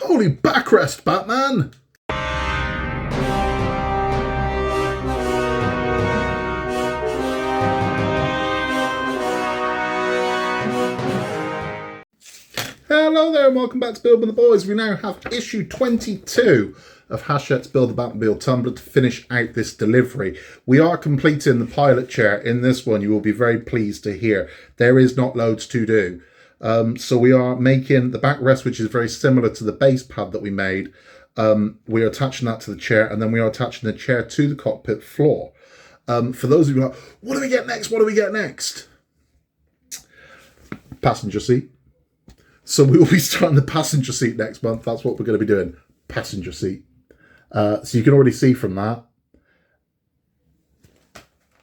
Holy backrest, Batman! Hello there and welcome back to Build with the Boys. We now have issue 22 of Hachette's Build the Batmobile Tumbler to finish out this delivery. We are completing the pilot chair in this one, you will be very pleased to hear. There is not loads to do. So we are making the backrest, which is very similar to the base pad that we made. We are attaching that to the chair, and then we are attaching the chair to the cockpit floor. For those of you like, what do we get next? What do we get next? Passenger seat. So we will be starting the passenger seat next month. That's what we're going to be doing. Passenger seat. So you can already see from that,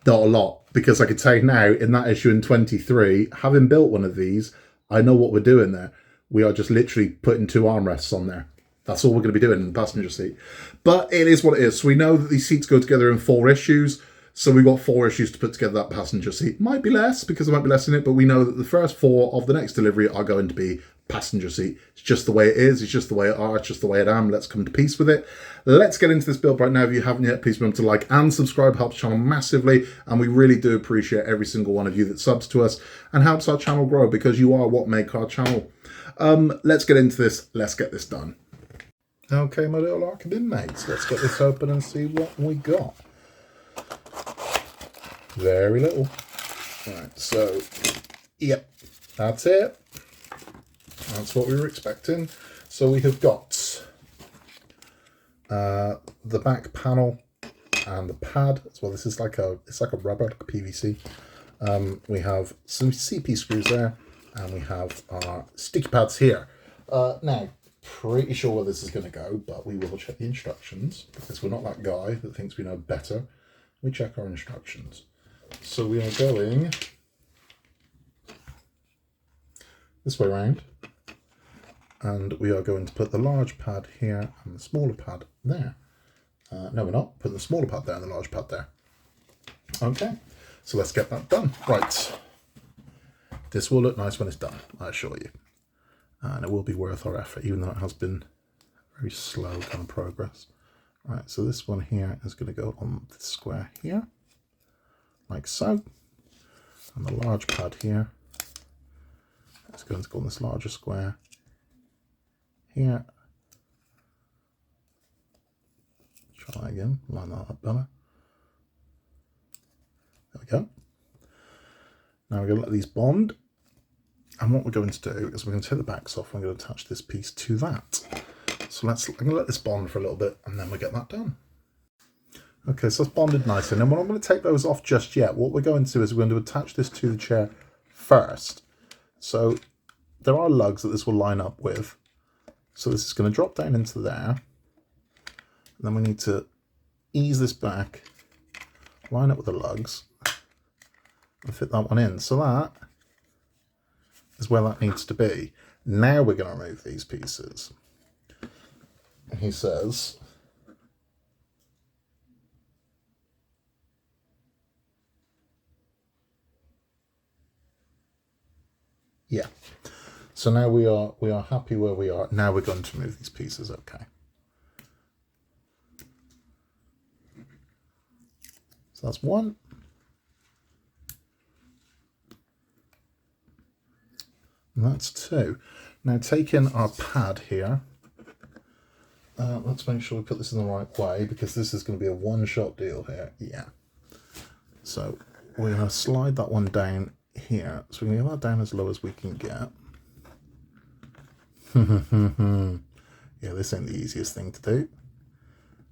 not a lot. Because I can tell you now, in that issue in 23, having built one of these, I know what we're doing there. We are just literally putting two armrests on there. That's all we're going to be doing in the passenger seat. But it is what it is. So we know that these seats go together in 4 issues. So we've got 4 issues to put together that passenger seat. Might be less, because there might be less in it, but we know that the first 4 of the next delivery are going to be passenger seat. It's just the way it is. It's just the way it are. It's just the way it am. Let's come to peace with it. Let's get into this build right now. If you haven't yet, please remember to like and subscribe. Helps the channel massively. And we really do appreciate every single one of you that subs to us and helps our channel grow, because you are what make our channel. Let's get into this. Let's get this done. Okay, my little Arcadin mates. Let's get this open and see what we got. Very little. Right, so, yep, that's it. That's what we were expecting. So we have got the back panel and the pad as well. This is like it's like a rubber, like a PVC. We have some CP screws there, and we have our sticky pads here. Now, pretty sure where this is going to go, but we will check the instructions, because we're not that guy that thinks we know better. We check our instructions. So we are going this way around, and we are going to put the large pad here and the smaller pad there. No, we're not. Put the smaller pad there and the large pad there. Okay, so let's get that done. Right, this will look nice when it's done, I assure you. And it will be worth our effort, even though it has been very slow kind of progress. Right, so this one here is going to go on this square here, like so. And the large pad here is going to go on this larger square here. Try again, line that up better. There we go. Now we're going to let these bond. And what we're going to do is we're going to take the backs off and I'm going to attach this piece to that. So I'm going to let this bond for a little bit and then we'll get that done. Okay, so it's bonded nicely. And then we're not going to take those off just yet. What we're going to do is we're going to attach this to the chair first. So there are lugs that this will line up with. So this is going to drop down into there. And then we need to ease this back, line up with the lugs, and fit that one in. So that is where that needs to be. Now we're going to remove these pieces. He says, yeah. So now we are happy where we are. Now we're going to remove these pieces. Okay. So that's one. And that's 2. Now taking our pad here, let's make sure we put this in the right way, because this is going to be a one-shot deal here. Yeah. So we're going to slide that one down here. So we're going to get that down as low as we can get. Yeah, this ain't the easiest thing to do.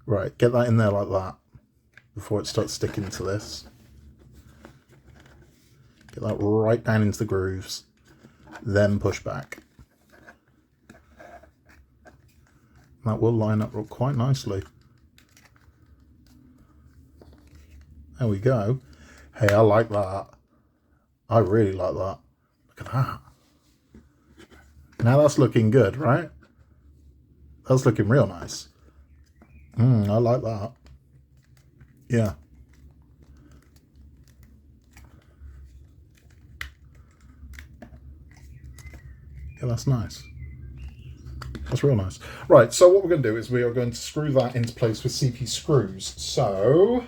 Right, get that in there like that before it starts sticking to this. Get that right down into the grooves. Then push back. That will line up quite nicely. There we go. Hey, I like that. I really like that. Look at that. Now that's looking good, right? That's looking real nice. I like that. Yeah. Yeah, that's nice. That's real nice. Right, so what we're going to do is we are going to screw that into place with CP screws. So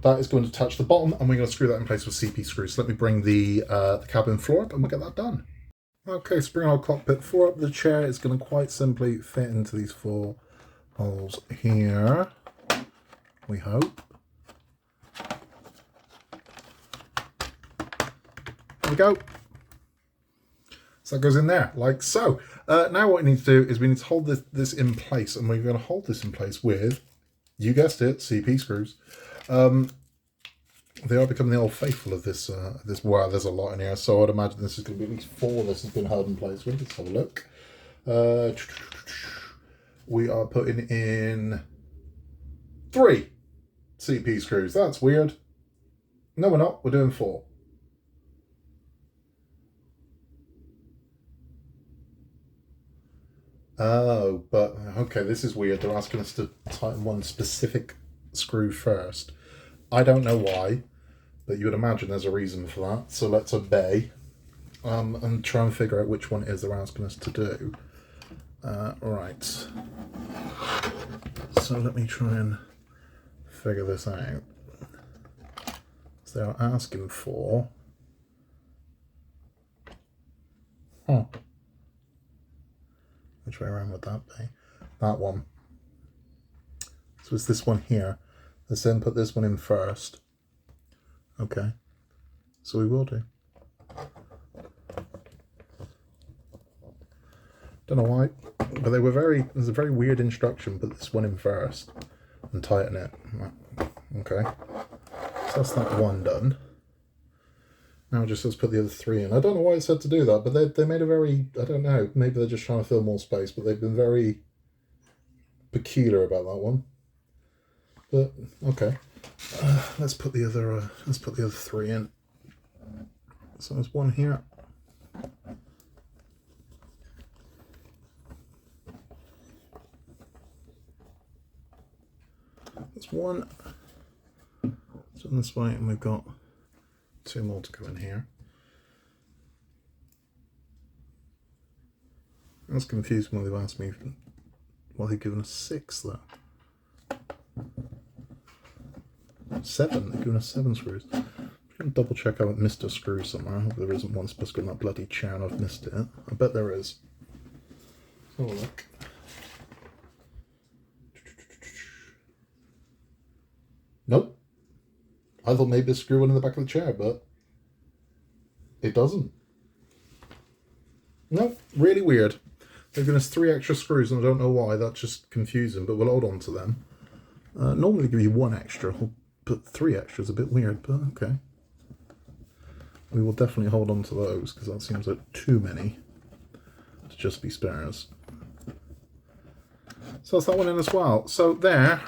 that is going to touch the bottom, and we're going to screw that in place with CP screws. So let me bring the cabin floor up, and we'll get that done. Okay, so bring our cockpit floor up. The chair is going to quite simply fit into these 4 holes here, we hope. There we go. So that goes in there, like so. Now what we need to do is we need to hold this in place, and we're going to hold this in place with, you guessed it, CP screws. They are becoming the old faithful of this. Wow, there's a lot in here, so I'd imagine this is going to be at least 4 this has been held in place with. Let's have a look. We are putting in 3 CP screws. That's weird. No, we're not. We're doing 4. Oh, but okay, this is weird. They're asking us to tighten one specific screw first. I don't know why, but you would imagine there's a reason for that. So let's obey and try and figure out which one it is they're asking us to do. Right. So let me try and figure this out. So they're asking for... Which way around would that be? That one. So it's this one here. Let's then put this one in first. Okay. So we will do. Don't know why, but they were there's a very weird instruction, put this one in first and tighten it. Okay. So that's that one done. Now just let's put the other 3 in. I don't know why it said to do that, but they made a very, I don't know, maybe they're just trying to fill more space, but they've been very peculiar about that one. But okay, let's put the other 3 in. So there's one here. There's one. So this way, and we've got 2 more to go in here. That's confusing when they've asked me, well, they've given us 6 there. 7, they've given us 7 screws. I'm going to double check I haven't missed a screw somewhere. I hope there isn't one supposed to go in that bloody chair and I've missed it. I bet there is. Let's have a look. Nope. I thought maybe a screw went in the back of the chair, but it doesn't. No, really weird. They've given us 3 extra screws, and I don't know why. That's just confusing, but we'll hold on to them. Normally they give you 1 extra, but 3 extra is a bit weird, but okay. We will definitely hold on to those, because that seems like too many to just be spares. So that's that one in as well. So there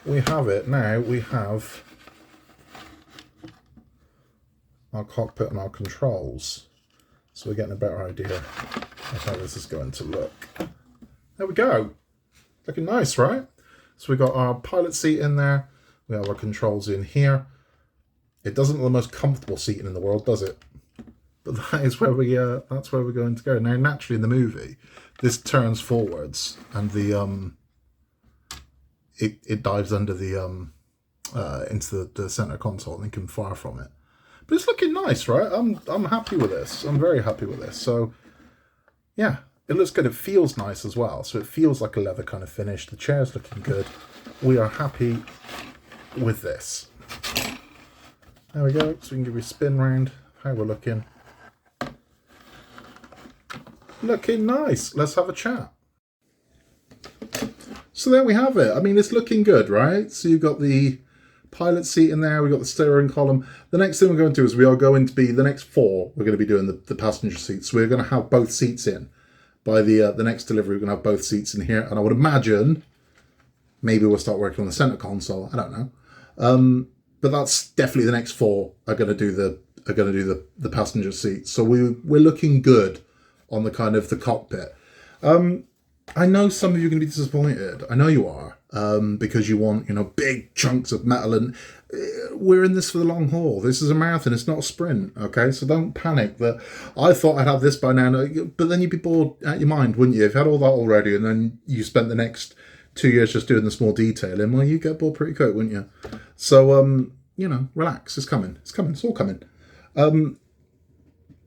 we have it. Now we have our cockpit and our controls. So we're getting a better idea of how this is going to look. There we go. Looking nice, right? So we've got our pilot seat in there. We have our controls in here. It doesn't look the most comfortable seating in the world, does it? But that is where that's where we're going to go. Now, naturally, in the movie, this turns forwards, and the it dives under the into the center console, and you can fire from it. But it's looking nice, right? I'm happy with this. I'm very happy with this. So, yeah, it looks good. It feels nice as well. So it feels like a leather kind of finish. The chair's looking good. We are happy with this. There we go. So we can give you a spin round. How we're looking. Looking nice. Let's have a chat. So there we have it. I mean, it's looking good, right? So you've got the pilot seat in there, we've got the steering column. The next thing we're going to do is we are going to be, the next 4, we're going to be doing the passenger seats. So we're going to have both seats in. By the next delivery, we're going to have both seats in here. And I would imagine, maybe we'll start working on the center console. I don't know. But that's definitely the next 4 are going to do the passenger seats. So we're looking good on the kind of the cockpit. I know some of you are going to be disappointed. I know you are. Because you want, big chunks of metal, and we're in this for the long haul. This is a marathon. It's not a sprint, okay? So don't panic that I thought I'd have this by now. But then you'd be bored out your mind, wouldn't you? If you had all that already and then you spent the next 2 years just doing the small detailing, well, you get bored pretty quick, wouldn't you? So, relax. It's coming. It's coming. It's all coming.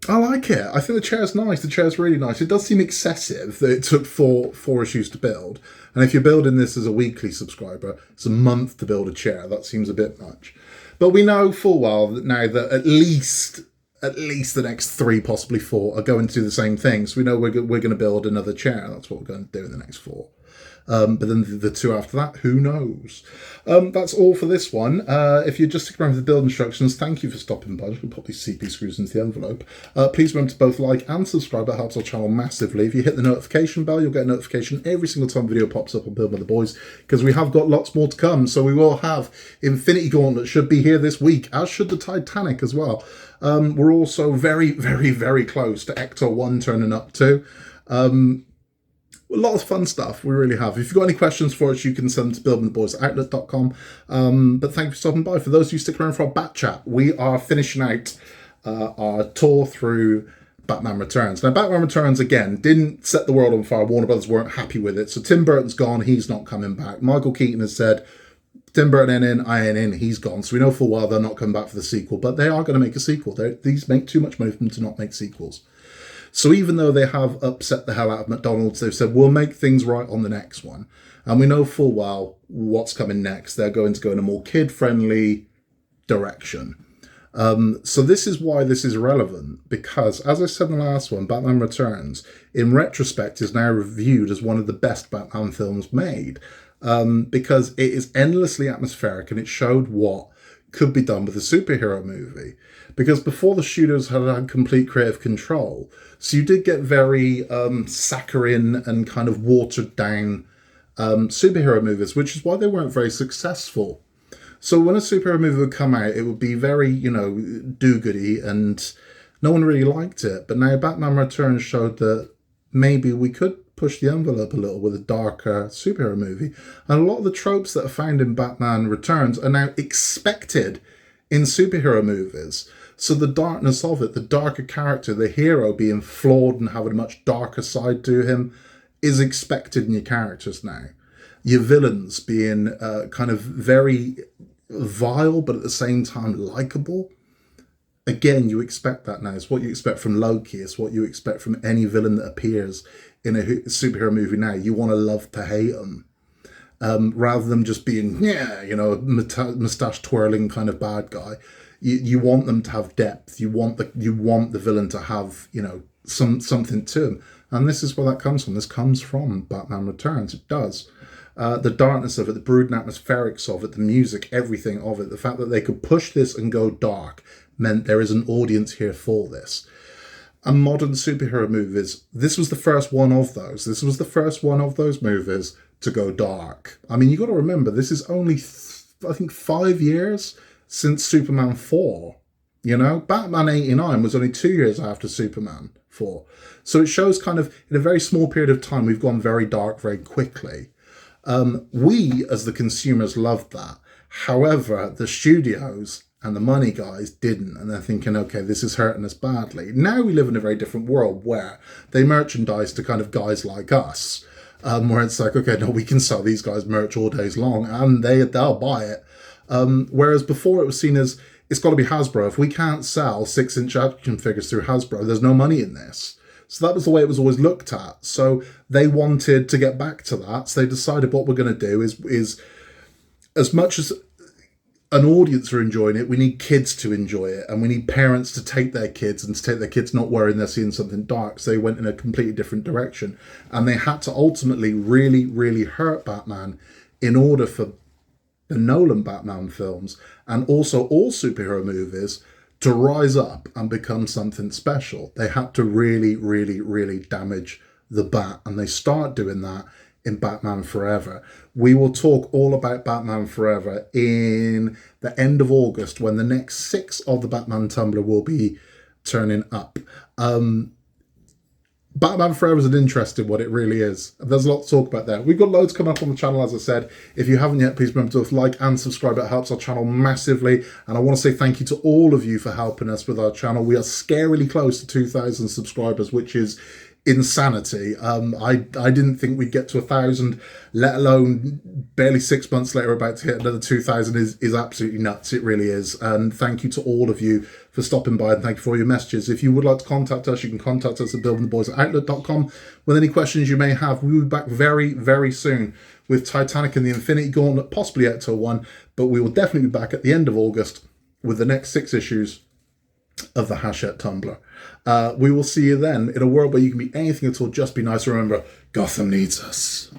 I like it. I think the chair's nice. The chair's really nice. It does seem excessive that it took four issues to build. And if you're building this as a weekly subscriber, it's a month to build a chair. That seems a bit much. But we know full well that now that at least the next 3, possibly 4, are going to do the same thing. So we know we're going to build another chair. That's what we're going to do in the next 4. But then the 2 after that, who knows? That's all for this one. If you're just sticking around with the build instructions, thank you for stopping by. Just pop these CP screws into the envelope. Please remember to both like and subscribe. That helps our channel massively. If you hit the notification bell, you'll get a notification every single time a video pops up on Build by the Boys, because we have got lots more to come. So we will have Infinity Gauntlet should be here this week, as should the Titanic as well. We're also very, very, very close to Ecto 1 turning up too. A lot of fun stuff, we really have. If you've got any questions for us, you can send them to buildingtheboys@outlook.com. But thank you for stopping by. For those of you sticking around for our Bat Chat, we are finishing out our tour through Batman Returns. Now, Batman Returns, again, didn't set the world on fire. Warner Brothers weren't happy with it. So Tim Burton's gone, he's not coming back. Michael Keaton has said, Tim Burton ain't in, I ain't in, he's gone. So we know for a while they're not coming back for the sequel, but they are going to make a sequel. These make too much money for them to not make sequels. So even though they have upset the hell out of McDonald's, they've said, we'll make things right on the next one. And we know full well what's coming next. They're going to go in a more kid-friendly direction. So this is why this is relevant, because, as I said in the last one, Batman Returns, in retrospect, is now reviewed as one of the best Batman films made, because it is endlessly atmospheric and it showed what could be done with a superhero movie. Because before, the studios had complete creative control. So you did get very saccharine and kind of watered down superhero movies, which is why they weren't very successful. So when a superhero movie would come out, it would be very, do-goody, and no one really liked it. But now Batman Returns showed that maybe we could push the envelope a little with a darker superhero movie. And a lot of the tropes that are found in Batman Returns are now expected in superhero movies. So the darkness of it, the darker character, the hero being flawed and having a much darker side to him, is expected in your characters now. Your villains being kind of very vile, but at the same time likable. Again, you expect that now. It's what you expect from Loki. It's what you expect from any villain that appears in a superhero movie now. You want to love to hate them. Rather than just being, mustache twirling kind of bad guy. You want them to have depth. You want the villain to have, something to him. And this is where that comes from. This comes from Batman Returns. It does. The darkness of it, the brooding atmospherics of it, the music, everything of it. The fact that they could push this and go dark meant there is an audience here for this. And modern superhero movies, this was the first one of those. This was the first one of those movies to go dark. I mean, you got to remember, this is only, I think, 5 years since Superman 4. Batman 89 was only 2 years after Superman 4. So it shows kind of, in a very small period of time, we've gone very dark very quickly. We, as the consumers, loved that. However, the studios and the money guys didn't, and they're thinking, okay, this is hurting us badly. Now we live in a very different world where they merchandise to kind of guys like us, where it's like, okay, no, we can sell these guys merch all days long, and they'll buy it. Whereas before it was seen as, it's got to be Hasbro. If we can't sell 6-inch action figures through Hasbro, there's no money in this. So that was the way it was always looked at. So they wanted to get back to that. So they decided what we're going to do is as much as an audience are enjoying it, we need kids to enjoy it. And we need parents to take their kids and to take their kids not worrying they're seeing something dark. So they went in a completely different direction. And they had to ultimately really, really hurt Batman in order for the Nolan Batman films and also all superhero movies to rise up and become something special. They had to really, really, really damage the Bat, and they start doing that in Batman Forever. We will talk all about Batman Forever in the end of August, when the next 6 of the Batman Tumbler will be turning up. Batman Forever is an interesting one, it really is. There's a lot to talk about there. We've got loads coming up on the channel, as I said. If you haven't yet, please remember to like and subscribe. It helps our channel massively. And I want to say thank you to all of you for helping us with our channel. We are scarily close to 2,000 subscribers, which is insanity. I didn't think we'd get to 1,000, let alone barely 6 months later about to hit another 2,000 is absolutely nuts. It really is. And thank you to all of you for stopping by, and thank you for all your messages. If you would like to contact us, you can contact us at buildingtheboys@outlook.com with any questions you may have. We'll be back very, very soon with Titanic and the Infinity Gauntlet, possibly Ecto 1, but we will definitely be back at the end of August with the next 6 issues of the Hachette Tumbler. We will see you then in a world where you can be anything at all, just be nice. Remember, Gotham needs us.